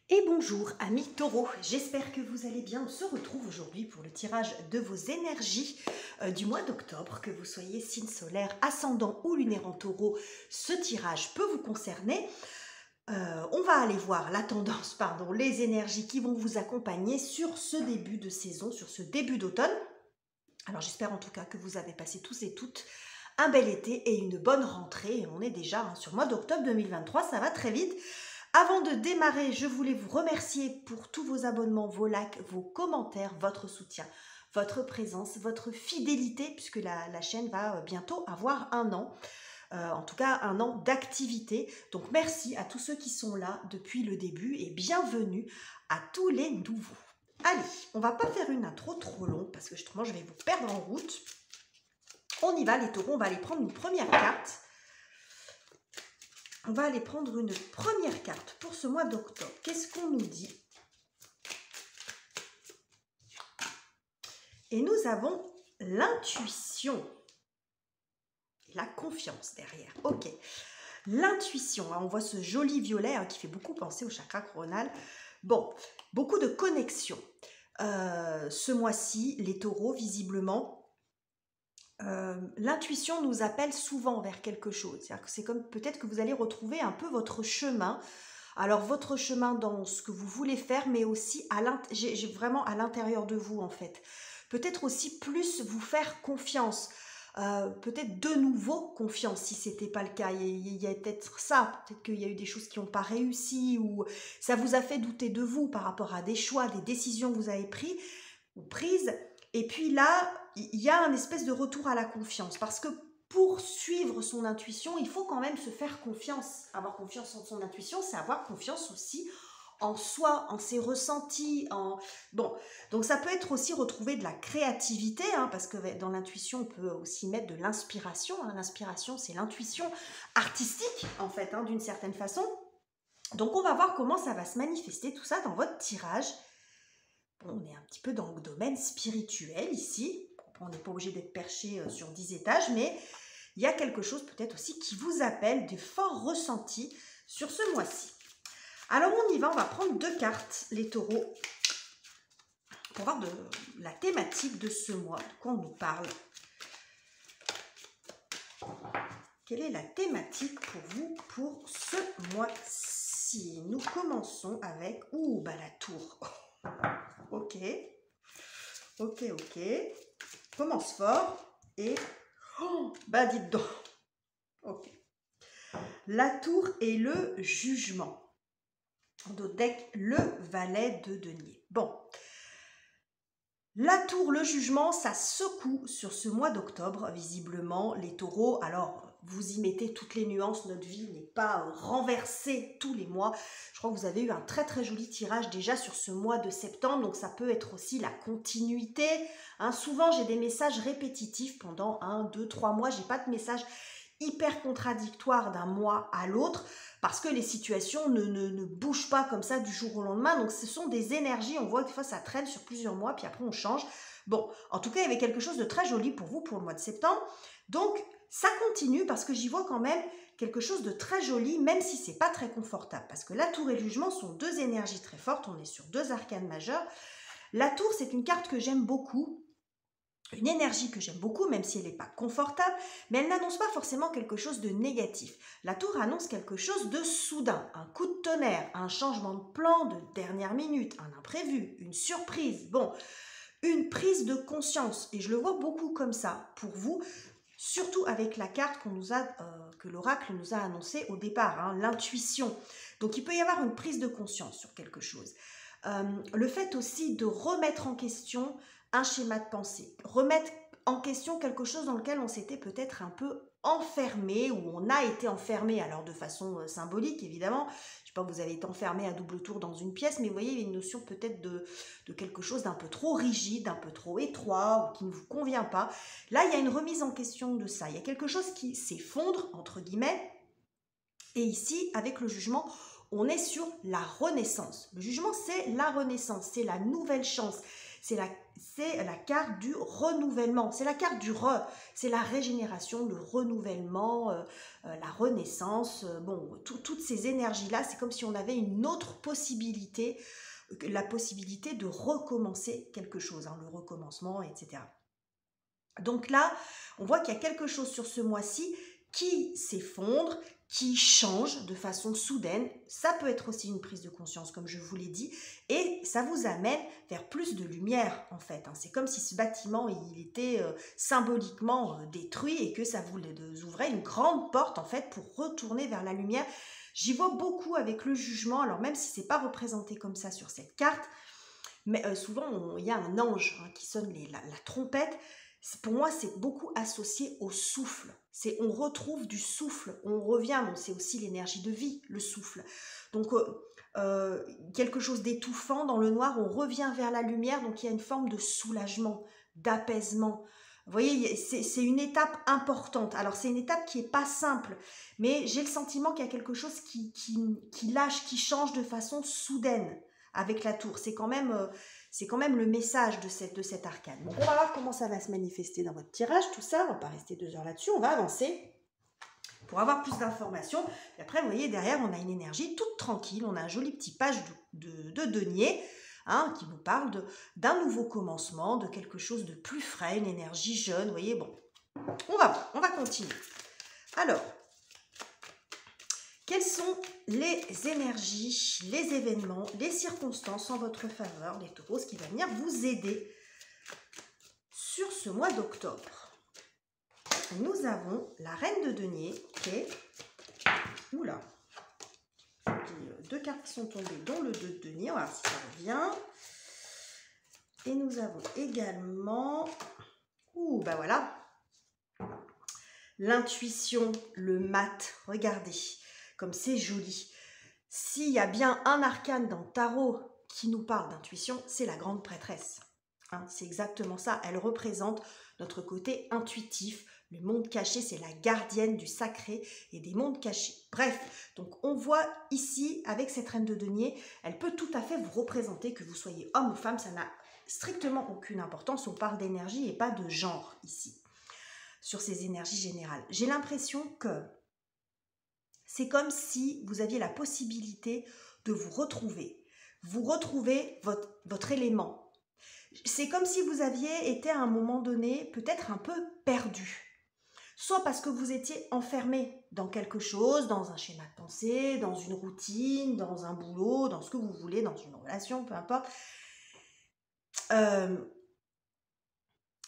Et bonjour amis taureaux, j'espère que vous allez bien. On se retrouve aujourd'hui pour le tirage de vos énergies du mois d'octobre. Que vous soyez signe solaire, ascendant ou lunaire en taureau, ce tirage peut vous concerner. On va aller voir la tendance, les énergies qui vont vous accompagner sur ce début de saison, sur ce début d'automne. Alors j'espère en tout cas que vous avez passé tous et toutes un bel été et une bonne rentrée. On est déjà sur le mois d'octobre 2023, ça va très vite. Avant de démarrer, je voulais vous remercier pour tous vos abonnements, vos likes, vos commentaires, votre soutien, votre présence, votre fidélité, puisque la chaîne va bientôt avoir un an. En tout cas, un an d'activité. Donc, merci à tous ceux qui sont là depuis le début et bienvenue à tous les nouveaux. Allez, on va pas faire une intro trop longue parce que autrement, je vais vous perdre en route. On y va, les taureaux, on va aller prendre une première carte. On va aller prendre une première carte pour ce mois d'octobre. Qu'est-ce qu'on nous dit? Et nous avons l'intuition. La confiance derrière. Ok. L'intuition. On voit ce joli violet qui fait beaucoup penser au chakra coronal. Bon, beaucoup de connexion. Ce mois-ci, les taureaux, visiblement, l'intuition nous appelle souvent vers quelque chose. C'est-à-dire que c'est comme peut-être que vous allez retrouver un peu votre chemin. Alors votre chemin dans ce que vous voulez faire, mais aussi vraiment à l'intérieur de vous en fait. Peut-être aussi plus vous faire confiance. Peut-être de nouveau confiance si ce n'était pas le cas. Il y a peut-être ça, peut-être qu'il y a eu des choses qui n'ont pas réussi ou ça vous a fait douter de vous par rapport à des choix, des décisions que vous avez prises ou prises. Et puis là, il y a un espèce de retour à la confiance parce que pour suivre son intuition, il faut quand même se faire confiance. Avoir confiance en son intuition, c'est avoir confiance aussi en soi, en ses ressentis. Bon, donc ça peut être aussi retrouver de la créativité, parce que dans l'intuition, on peut aussi mettre de l'inspiration. L'inspiration, c'est l'intuition artistique, en fait, d'une certaine façon. Donc on va voir comment ça va se manifester, tout ça, dans votre tirage. Bon, on est un petit peu dans le domaine spirituel ici. On n'est pas obligé d'être perché sur 10 étages, mais il y a quelque chose peut-être aussi qui vous appelle des forts ressentis sur ce mois-ci. Alors on y va, on va prendre deux cartes, les taureaux, pour voir de la thématique de ce mois, de quoi on nous parle. Quelle est la thématique pour vous pour ce mois-ci? Nous commençons avec, la tour. Ok, commence fort et, dites donc. Ok. La tour et le jugement. Au deck, le valet de denier. Bon, la tour, le jugement, ça secoue sur ce mois d'octobre, visiblement, les taureaux. Alors, vous y mettez toutes les nuances, notre vie n'est pas renversée tous les mois. Je crois que vous avez eu un très très joli tirage déjà sur ce mois de septembre, donc ça peut être aussi la continuité. Souvent, j'ai des messages répétitifs pendant 1, 2, 3 mois, j'ai pas de messages hyper contradictoires d'un mois à l'autre parce que les situations ne bougent pas comme ça du jour au lendemain. Donc ce sont des énergies, on voit que des fois ça traîne sur plusieurs mois puis après on change. Bon, en tout cas il y avait quelque chose de très joli pour vous pour le mois de septembre. Donc ça continue parce que j'y vois quand même quelque chose de très joli, même si c'est pas très confortable, parce que la tour et le jugement sont deux énergies très fortes. On est sur deux arcanes majeures. La tour, c'est une carte que j'aime beaucoup. Une énergie que j'aime beaucoup, même si elle n'est pas confortable, mais elle n'annonce pas forcément quelque chose de négatif. La tour annonce quelque chose de soudain, un coup de tonnerre, un changement de plan de dernière minute, un imprévu, une surprise, une prise de conscience. Et je le vois beaucoup comme ça pour vous, surtout avec la carte que l'oracle nous a annoncée au départ, l'intuition. Donc il peut y avoir une prise de conscience sur quelque chose. Le fait aussi de remettre en question un schéma de pensée, remettre en question quelque chose dans lequel on s'était peut-être un peu enfermé, ou on a été enfermé, alors de façon symbolique évidemment. Je ne sais pas, vous avez été enfermé à double tour dans une pièce, mais vous voyez, il y a une notion peut-être de quelque chose d'un peu trop rigide, d'un peu trop étroit, ou qui ne vous convient pas. Là, il y a une remise en question de ça. Il y a quelque chose qui s'effondre, entre guillemets, et ici, avec le jugement, On est sur la renaissance. Le jugement, c'est la renaissance, c'est la nouvelle chance. C'est la carte du renouvellement, c'est la carte du c'est la régénération, le renouvellement, la renaissance. Bon, toutes ces énergies-là, c'est comme si on avait une autre possibilité, la possibilité de recommencer quelque chose, hein, le recommencement, etc. Donc là, on voit qu'il y a quelque chose sur ce mois-ci qui s'effondre, qui change de façon soudaine. Ça peut être aussi une prise de conscience, comme je vous l'ai dit, et ça vous amène vers plus de lumière, en fait. C'est comme si ce bâtiment, il était symboliquement détruit et que ça vous ouvrait une grande porte, en fait, pour retourner vers la lumière. J'y vois beaucoup avec le jugement, alors même si c'est pas représenté comme ça sur cette carte, mais souvent, il y a un ange qui sonne la trompette. Pour moi, c'est beaucoup associé au souffle. On retrouve du souffle, on revient, bon, c'est aussi l'énergie de vie, le souffle. Donc, quelque chose d'étouffant dans le noir, on revient vers la lumière, donc il y a une forme de soulagement, d'apaisement. Vous voyez, c'est une étape importante. Alors, c'est une étape qui n'est pas simple, mais j'ai le sentiment qu'il y a quelque chose qui lâche, qui change de façon soudaine avec la tour. C'est quand même le message de cet arcane. Donc, on va voir comment ça va se manifester dans votre tirage, tout ça. On ne va pas rester 2 heures là-dessus, on va avancer pour avoir plus d'informations. Et après, vous voyez, derrière, on a une énergie toute tranquille. On a un joli petit page de denier qui nous parle d'un nouveau commencement, de quelque chose de plus frais, une énergie jeune. Vous voyez, bon, on va voir, on va continuer. Alors, quelles sont les énergies, les événements, les circonstances en votre faveur, les taureaux, ce qui va venir vous aider sur ce mois d'octobre? Nous avons la reine de denier qui est... Oula, 2 cartes qui sont tombées, dont le 2 de denier. On va voir si ça revient. Et nous avons également... bah voilà. L'intuition, le mat. Regardez. Comme c'est joli. S'il y a bien un arcane dans le tarot qui nous parle d'intuition, c'est la grande prêtresse. C'est exactement ça. Elle représente notre côté intuitif. Le monde caché, c'est la gardienne du sacré et des mondes cachés. Bref, donc on voit ici, avec cette reine de denier, elle peut tout à fait vous représenter, que vous soyez homme ou femme, ça n'a strictement aucune importance. On parle d'énergie et pas de genre ici, sur ces énergies générales. J'ai l'impression que c'est comme si vous aviez la possibilité de vous retrouver votre élément. C'est comme si vous aviez été à un moment donné peut-être un peu perdu. Soit parce que vous étiez enfermé dans quelque chose, dans un schéma de pensée, dans une routine, dans un boulot, dans ce que vous voulez, dans une relation, peu importe.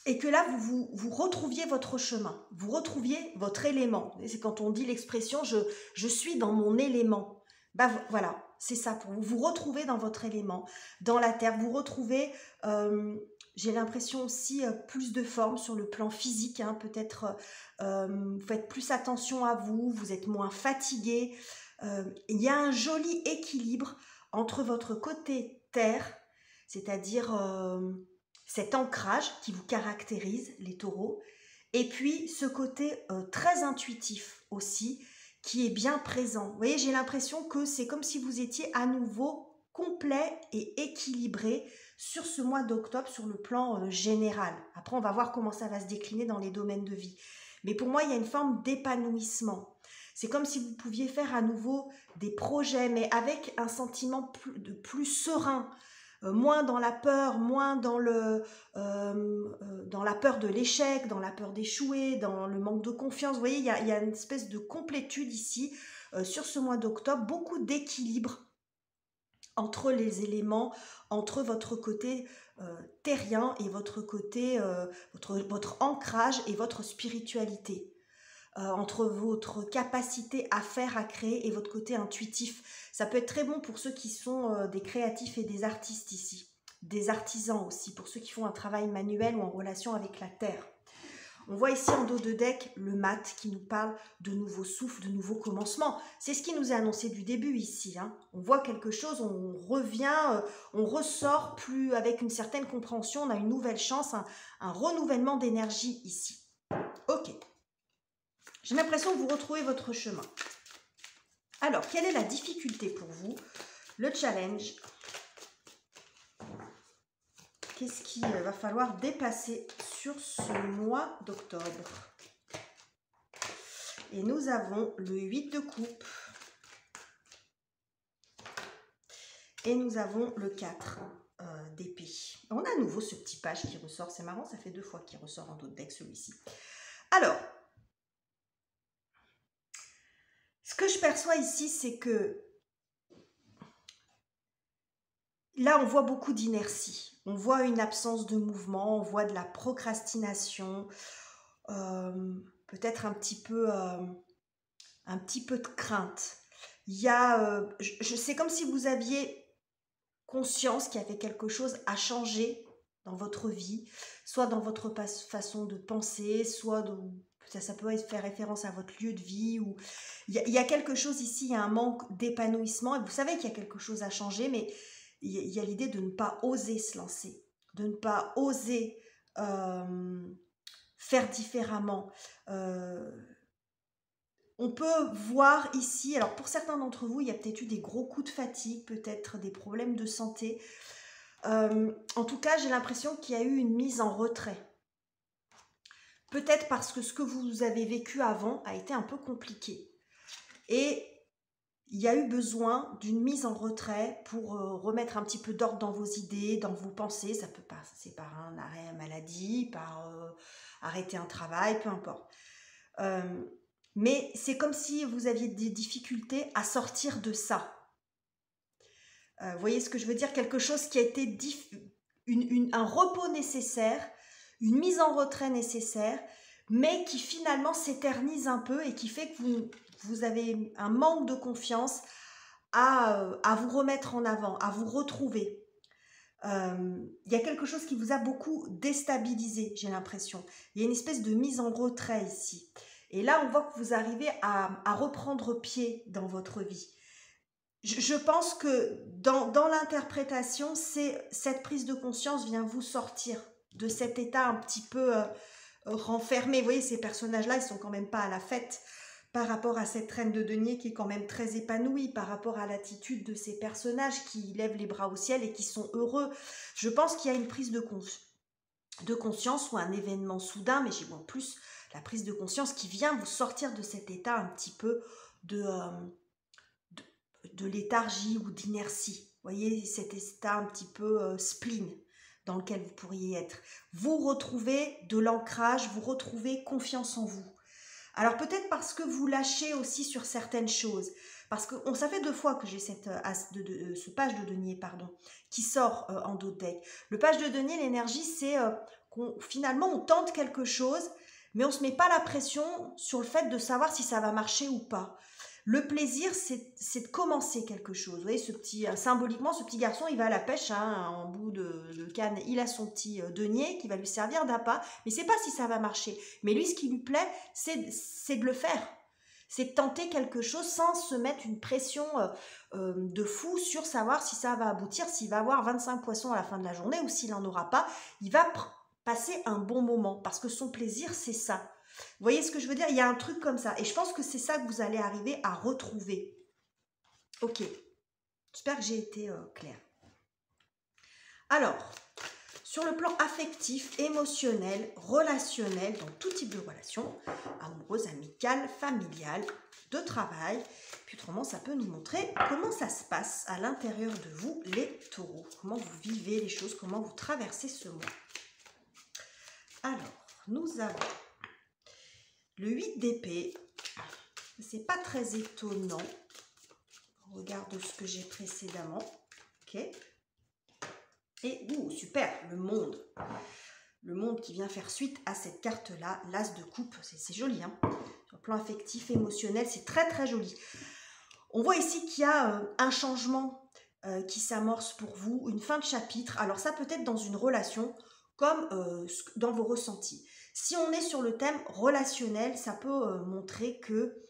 Et que là, vous retrouviez votre chemin, vous retrouviez votre élément. C'est quand on dit l'expression « je suis dans mon élément ». Voilà, c'est ça pour vous. Vous retrouvez dans votre élément, dans la terre. Vous retrouvez, j'ai l'impression aussi, plus de forme sur le plan physique. Peut-être vous faites plus attention à vous, vous êtes moins fatigué. Il y a un joli équilibre entre votre côté terre, c'est-à-dire... cet ancrage qui vous caractérise, les taureaux, et puis ce côté très intuitif aussi, qui est bien présent. Vous voyez, j'ai l'impression que c'est comme si vous étiez à nouveau complet et équilibré sur ce mois d'octobre, sur le plan général. Après, on va voir comment ça va se décliner dans les domaines de vie. Mais pour moi, il y a une forme d'épanouissement. C'est comme si vous pouviez faire à nouveau des projets, mais avec un sentiment plus serein, moins dans la peur, moins dans la peur de l'échec, dans la peur d'échouer, dans le manque de confiance. Vous voyez, il y a une espèce de complétude ici sur ce mois d'octobre, beaucoup d'équilibre entre les éléments, entre votre côté terrien et votre côté, votre ancrage et votre spiritualité. Entre votre capacité à faire, à créer et votre côté intuitif. Ça peut être très bon pour ceux qui sont des créatifs et des artistes ici. Des artisans aussi, pour ceux qui font un travail manuel ou en relation avec la terre. On voit ici en dos de deck le mat qui nous parle de nouveaux souffles, de nouveaux commencements. C'est ce qui nous est annoncé du début ici. On voit quelque chose, on revient, on ressort plus avec une certaine compréhension, on a une nouvelle chance, un renouvellement d'énergie ici. Ok. J'ai l'impression que vous retrouvez votre chemin. Alors, quelle est la difficulté pour vous? Le challenge. Qu'est-ce qu'il va falloir dépasser sur ce mois d'octobre? Et nous avons le 8 de coupe. Et nous avons le 4 d'épée. On a à nouveau ce petit page qui ressort. C'est marrant, ça fait 2 fois qu'il ressort en d'autres decks celui-ci. Alors, ce que je perçois ici, c'est que là, on voit beaucoup d'inertie. On voit une absence de mouvement, on voit de la procrastination, peut-être un petit peu de crainte. Il y a, c'est comme si vous aviez conscience qu'il y avait quelque chose à changer dans votre vie, soit dans votre façon de penser, soit ça peut faire référence à votre lieu de vie, ou il y a quelque chose ici, il y a un manque d'épanouissement, et vous savez qu'il y a quelque chose à changer, mais il y a l'idée de ne pas oser se lancer, de ne pas oser faire différemment. On peut voir ici, alors pour certains d'entre vous, il y a peut-être eu des gros coups de fatigue, peut-être des problèmes de santé. En tout cas, j'ai l'impression qu'il y a eu une mise en retrait. Peut-être parce que ce que vous avez vécu avant a été un peu compliqué. Et il y a eu besoin d'une mise en retrait pour remettre un petit peu d'ordre dans vos idées, dans vos pensées. Ça peut passer par un arrêt maladie, par arrêter un travail, peu importe. Mais c'est comme si vous aviez des difficultés à sortir de ça. Vous voyez ce que je veux dire? Quelque chose qui a été un repos nécessaire, une mise en retrait nécessaire, mais qui finalement s'éternise un peu et qui fait que vous avez un manque de confiance à vous remettre en avant, à vous retrouver. Il y a quelque chose qui vous a beaucoup déstabilisé, j'ai l'impression. Il y a une espèce de mise en retrait ici. Et là, on voit que vous arrivez à reprendre pied dans votre vie. Je pense que dans l'interprétation, cette prise de conscience vient vous sortir de cet état un petit peu renfermé. Vous voyez, ces personnages-là, ils sont quand même pas à la fête par rapport à cette reine de denier qui est quand même très épanouie, par rapport à l'attitude de ces personnages qui lèvent les bras au ciel et qui sont heureux. Je pense qu'il y a une prise de conscience ou un événement soudain, mais j'ai en plus la prise de conscience qui vient vous sortir de cet état un petit peu de léthargie ou d'inertie. Vous voyez, cet état un petit peu spleen dans lequel vous pourriez être. Vous retrouvez de l'ancrage, vous retrouvez confiance en vous. Alors peut-être parce que vous lâchez aussi sur certaines choses. Parce que ça fait 2 fois que j'ai ce page de denier qui sort en d'autres decks. Le page de denier, l'énergie, c'est finalement on tente quelque chose, mais on ne se met pas la pression sur le fait de savoir si ça va marcher ou pas. Le plaisir, c'est de commencer quelque chose. Vous voyez, symboliquement, ce petit garçon, il va à la pêche, en bout de canne, il a son petit denier qui va lui servir d'appât, mais il ne sait pas si ça va marcher. Mais lui, ce qui lui plaît, c'est de le faire. C'est de tenter quelque chose sans se mettre une pression de fou sur savoir si ça va aboutir, s'il va avoir 25 poissons à la fin de la journée ou s'il n'en aura pas. Il va passer un bon moment parce que son plaisir, c'est ça. Vous voyez ce que je veux dire? Il y a un truc comme ça. Et je pense que c'est ça que vous allez arriver à retrouver. Ok. J'espère que j'ai été claire. Alors, sur le plan affectif, émotionnel, relationnel, dans tout type de relation, amoureuse, amicale, familiale, de travail, puis autrement, ça peut nous montrer comment ça se passe à l'intérieur de vous, les taureaux. Comment vous vivez les choses, comment vous traversez ce mois. Alors, nous avons le 8 d'épée, c'est pas très étonnant. On regarde ce que j'ai précédemment. Ok. Et, super, le monde. Le monde qui vient faire suite à cette carte-là, l'as de coupe. C'est joli, hein. Sur le plan affectif, émotionnel, c'est très, très joli. On voit ici qu'il y a un changement qui s'amorce pour vous, une fin de chapitre. Alors, ça peut être dans une relation comme dans vos ressentis. Si on est sur le thème relationnel, ça peut montrer que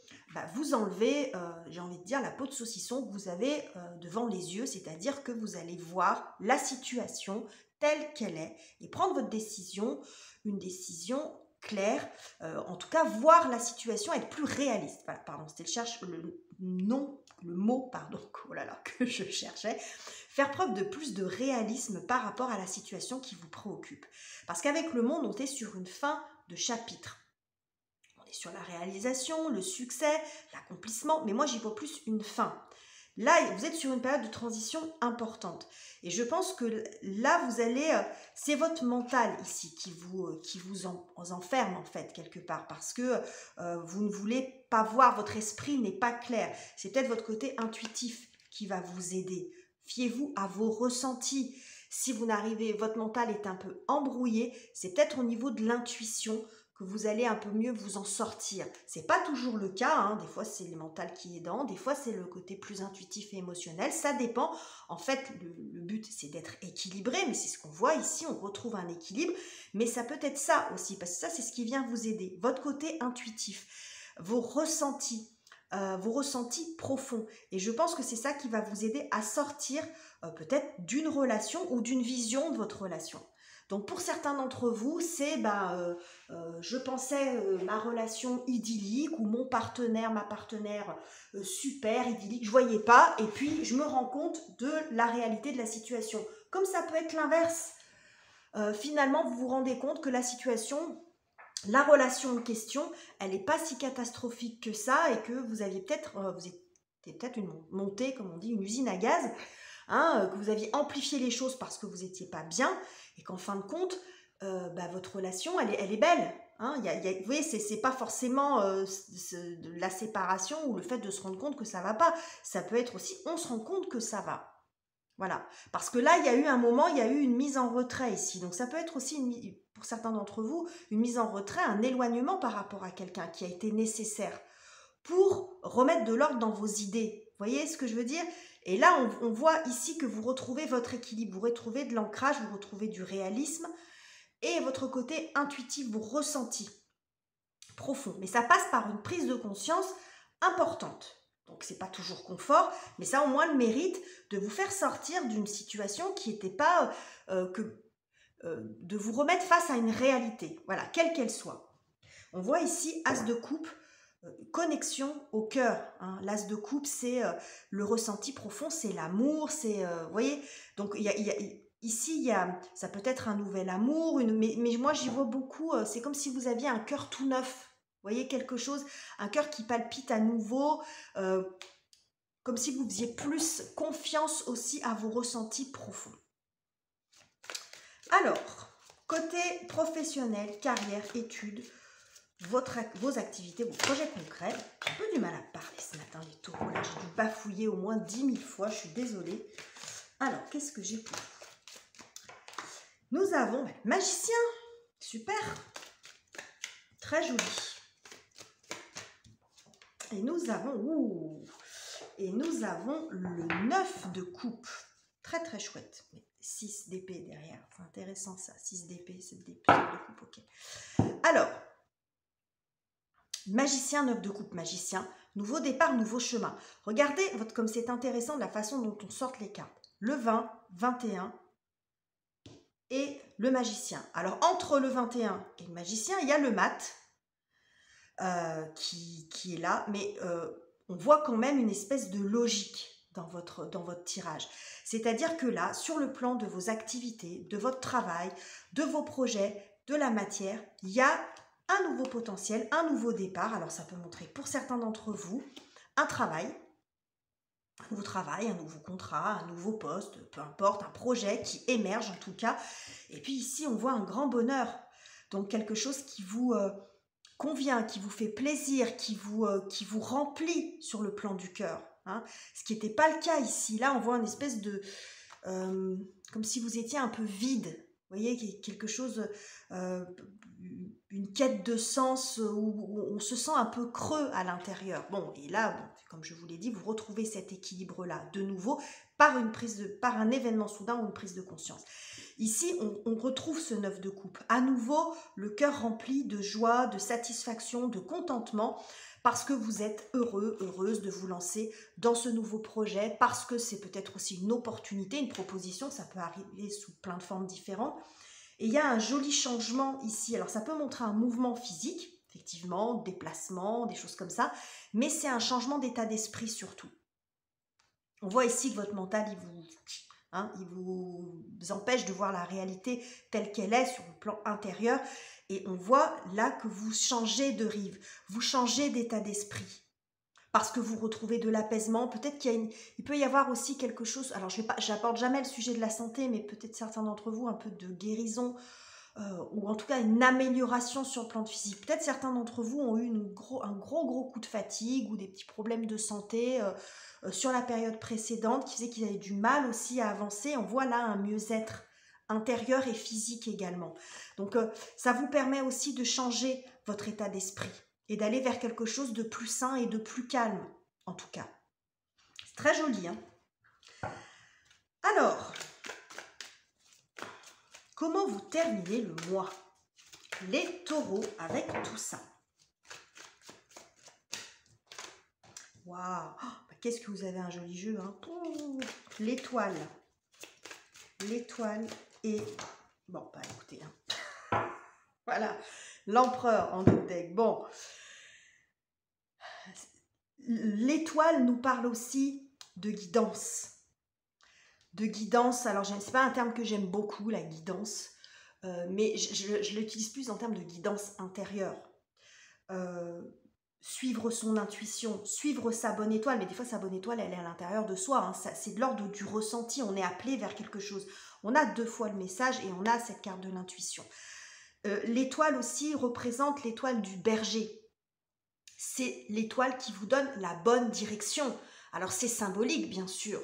vous enlevez, j'ai envie de dire, la peau de saucisson que vous avez devant les yeux, c'est-à-dire que vous allez voir la situation telle qu'elle est et prendre votre décision, une décision claire, en tout cas voir la situation être plus réaliste. Voilà, pardon, c'était le le mot, pardon, oh là là, que je cherchais, faire preuve de plus de réalisme par rapport à la situation qui vous préoccupe. Parce qu'avec le monde, on est sur une fin de chapitre. On est sur la réalisation, le succès, l'accomplissement, mais moi j'y vois plus une fin. Là, vous êtes sur une période de transition importante. Et je pense que là, vous allez... c'est votre mental ici qui vous enferme, en fait, quelque part. Parce que vous ne voulez pas voir, votre esprit n'est pas clair. C'est peut-être votre côté intuitif qui va vous aider. Fiez-vous à vos ressentis. Si vous n'arrivez, votre mental est un peu embrouillé, c'est peut-être au niveau de l'intuition que vous allez un peu mieux vous en sortir. C'est pas toujours le cas, hein. Des fois c'est le mental qui est dans, des fois c'est le côté plus intuitif et émotionnel, ça dépend. En fait, le but c'est d'être équilibré, mais c'est ce qu'on voit ici, on retrouve un équilibre, mais ça peut être ça aussi, parce que ça c'est ce qui vient vous aider. Votre côté intuitif, vos ressentis profonds. Et je pense que c'est ça qui va vous aider à sortir peut-être d'une relation ou d'une vision de votre relation. Donc pour certains d'entre vous, c'est je pensais ma relation idyllique ou mon partenaire, ma partenaire super idyllique, je voyais pas et puis je me rends compte de la réalité de la situation. Comme ça peut être l'inverse. Finalement, vous vous rendez compte que la situation, la relation en question, elle n'est pas si catastrophique que ça et que vous aviez peut-être, vous étiez peut-être montée, comme on dit, une usine à gaz. Que vous aviez amplifié les choses parce que vous n'étiez pas bien et qu'en fin de compte, votre relation, elle est belle. Vous voyez, c'est pas forcément la séparation ou le fait de se rendre compte que ça va pas. Ça peut être aussi, on se rend compte que ça va. Voilà. Parce que là, il y a eu un moment, il y a eu une mise en retrait ici. Donc ça peut être aussi, pour certains d'entre vous, une mise en retrait, un éloignement par rapport à quelqu'un qui a été nécessaire pour remettre de l'ordre dans vos idées. Vous voyez ce que je veux dire ? Et là, on voit ici que vous retrouvez votre équilibre, vous retrouvez de l'ancrage, vous retrouvez du réalisme et votre côté intuitif, vos ressentis profonds. Mais ça passe par une prise de conscience importante. Donc, c'est pas toujours confort, mais ça, au moins, le mérite de vous faire sortir d'une situation qui n'était pas... de vous remettre face à une réalité, voilà, quelle qu'elle soit. On voit ici As de coupe, connexion au cœur. L'as de coupe, c'est le ressenti profond, c'est l'amour, c'est, vous voyez, donc ici, ça peut être un nouvel amour, mais moi j'y vois beaucoup, c'est comme si vous aviez un cœur tout neuf, vous voyez, quelque chose, un cœur qui palpite à nouveau, comme si vous faisiez plus confiance aussi à vos ressentis profonds. Alors, côté professionnel, carrière, études, vos activités, vos projets concrets. J'ai un peu du mal à parler ce matin, les taureaux. Là, j'ai dû bafouiller au moins 10 000 fois. Je suis désolée. Alors, qu'est-ce que j'ai pour vous? Nous avons magicien. Super. Très joli. Et nous avons... et nous avons le 9 de coupe. Très, très chouette. 6 d'épée derrière. C'est intéressant, ça. 6 d'épée, 7 d'épée, 7 de coupe. Ok. Alors... Magicien, 9 de coupe, magicien, nouveau départ, nouveau chemin. Regardez comme c'est intéressant de la façon dont on sort les cartes. Le 20, 21 et le magicien. Alors, entre le 21 et le magicien, il y a le mat qui est là, mais on voit quand même une espèce de logique dans votre tirage. C'est-à-dire que là, sur le plan de vos activités, de votre travail, de vos projets, de la matière, il y a un nouveau potentiel, un nouveau départ. Alors, ça peut montrer pour certains d'entre vous un nouveau travail, un nouveau contrat, un nouveau poste, peu importe, un projet qui émerge en tout cas. Et puis ici, on voit un grand bonheur. Donc, quelque chose qui vous convient, qui vous fait plaisir, qui vous remplit sur le plan du cœur. Ce qui n'était pas le cas ici. Là, on voit une espèce de... comme si vous étiez un peu vide. Vous voyez, quelque chose... une quête de sens où on se sent un peu creux à l'intérieur. Bon, et là, comme je vous l'ai dit, vous retrouvez cet équilibre-là de nouveau par un événement soudain ou une prise de conscience. Ici, on retrouve ce 9 de coupe. À nouveau, le cœur rempli de joie, de satisfaction, de contentement, parce que vous êtes heureux, heureuse de vous lancer dans ce nouveau projet, parce que c'est peut-être aussi une opportunité, une proposition, ça peut arriver sous plein de formes différentes. Et il y a un joli changement ici. Alors, ça peut montrer un mouvement physique. effectivement, déplacement, des choses comme ça, mais c'est un changement d'état d'esprit surtout. On voit ici que votre mental, il vous empêche de voir la réalité telle qu'elle est sur le plan intérieur, et on voit là que vous changez de rive, vous changez d'état d'esprit. Parce que vous retrouvez de l'apaisement, peut-être il peut y avoir aussi quelque chose, alors j'apporte jamais le sujet de la santé, mais peut-être certains d'entre vous, un peu de guérison, ou en tout cas une amélioration sur le plan de physique. Peut-être certains d'entre vous ont eu un gros coup de fatigue ou des petits problèmes de santé sur la période précédente qui faisait qu'ils avaient du mal aussi à avancer. On voit là un mieux-être intérieur et physique également. Donc ça vous permet aussi de changer votre état d'esprit et d'aller vers quelque chose de plus sain et de plus calme, en tout cas. C'est très joli, hein? Alors, comment vous terminez le mois, les taureaux, avec tout ça? Waouh! Qu'est-ce que vous avez un joli jeu, hein? L'étoile. L'étoile et... Bon, bah écoutez, hein. Voilà, l'empereur en deux decks. Bon. L'étoile nous parle aussi de guidance. De guidance, alors c'est pas un terme que j'aime beaucoup, la guidance, mais je l'utilise plus en termes de guidance intérieure. Suivre son intuition, suivre sa bonne étoile, mais des fois sa bonne étoile elle est à l'intérieur de soi, hein. C'est de l'ordre du ressenti, on est appelé vers quelque chose. On a 2 fois le message et on a cette carte de l'intuition. L'étoile aussi représente l'étoile du berger. C'est l'étoile qui vous donne la bonne direction. Alors c'est symbolique bien sûr,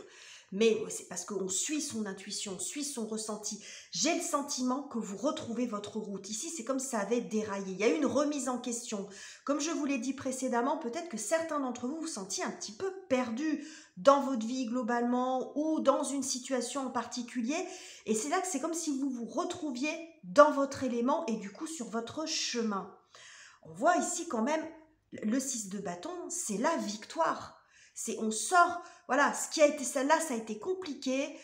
mais c'est parce qu'on suit son intuition, on suit son ressenti. J'ai le sentiment que vous retrouvez votre route. Ici, c'est comme si ça avait déraillé. Il y a eu une remise en question. Comme je vous l'ai dit précédemment, peut-être que certains d'entre vous vous sentiez un petit peu perdus dans votre vie globalement ou dans une situation en particulier. Et c'est là que c'est comme si vous vous retrouviez dans votre élément et du coup sur votre chemin. On voit ici quand même le 6 de bâton, c'est la victoire. C'est on sort, voilà, ce qui a été celle-là, ça a été compliqué.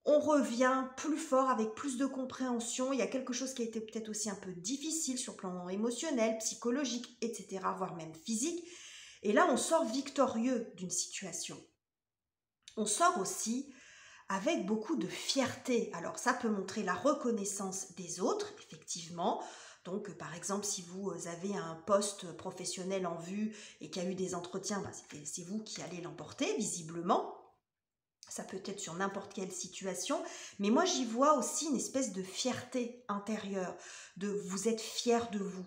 On revient plus fort, avec plus de compréhension. Il y a quelque chose qui a été peut-être aussi un peu difficile sur le plan émotionnel, psychologique, etc., voire même physique. Et là, on sort victorieux d'une situation. On sort aussi avec beaucoup de fierté. Alors, ça peut montrer la reconnaissance des autres, effectivement. Donc, par exemple, si vous avez un poste professionnel en vue et qu'il y a eu des entretiens, bah, c'est vous qui allez l'emporter, visiblement. Ça peut être sur n'importe quelle situation. Mais moi, j'y vois aussi une espèce de fierté intérieure, de vous êtes fier de vous.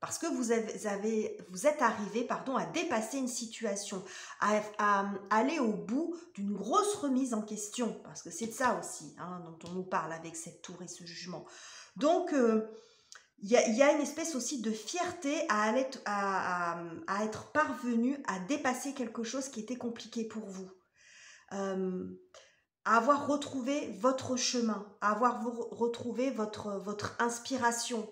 Parce que vous êtes arrivé à dépasser une situation, à aller au bout d'une grosse remise en question. Parce que c'est de ça aussi hein, dont on nous parle avec cette tour et ce jugement. Donc, il y a une espèce aussi de fierté à être parvenu à dépasser quelque chose qui était compliqué pour vous. À avoir retrouvé votre chemin, à avoir retrouvé votre inspiration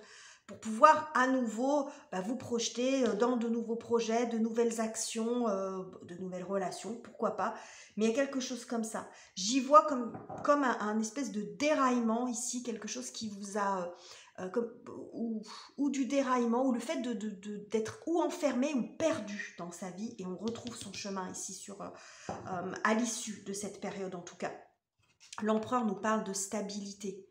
pour pouvoir à nouveau vous projeter dans de nouveaux projets, de nouvelles actions, de nouvelles relations, pourquoi pas. Mais il y a quelque chose comme ça. J'y vois comme un espèce de déraillement ici, quelque chose qui vous a... ou du déraillement, ou le fait d'être ou enfermé ou perdu dans sa vie, et on retrouve son chemin ici à l'issue de cette période en tout cas. L'empereur nous parle de stabilité,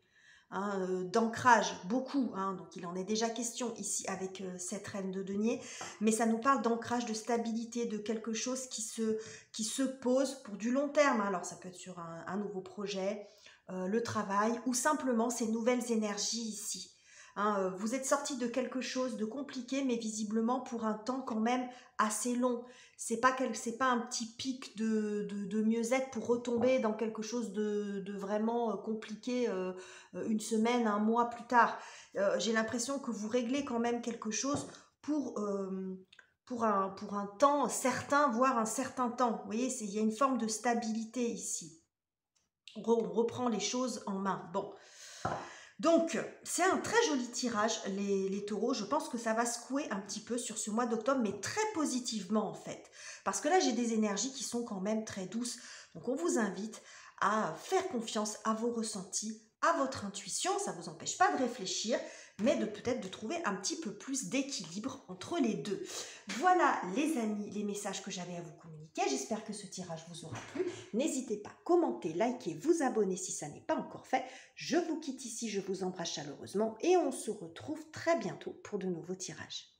hein, d'ancrage, beaucoup, hein, donc il en est déjà question ici avec cette reine de denier, mais ça nous parle d'ancrage, de stabilité, de quelque chose qui se pose pour du long terme. Alors ça peut être sur un nouveau projet, le travail, ou simplement ces nouvelles énergies ici. Hein, vous êtes sorti de quelque chose de compliqué, mais visiblement pour un temps quand même assez long. C'est pas un petit pic de mieux-être pour retomber dans quelque chose de vraiment compliqué une semaine, un mois plus tard. J'ai l'impression que vous réglez quand même quelque chose pour un temps certain, voire un certain temps. Vous voyez, il y a une forme de stabilité ici. On reprend les choses en main. Bon. Donc, c'est un très joli tirage, les taureaux. Je pense que ça va secouer un petit peu sur ce mois d'octobre, mais très positivement en fait. Parce que là, j'ai des énergies qui sont quand même très douces. Donc, on vous invite à faire confiance à vos ressentis, à votre intuition. Ça ne vous empêche pas de réfléchir, mais peut-être de trouver un petit peu plus d'équilibre entre les deux. Voilà les amis, les messages que j'avais à vous communiquer. J'espère que ce tirage vous aura plu. N'hésitez pas à commenter, liker, vous abonner si ça n'est pas encore fait. Je vous quitte ici, je vous embrasse chaleureusement et on se retrouve très bientôt pour de nouveaux tirages.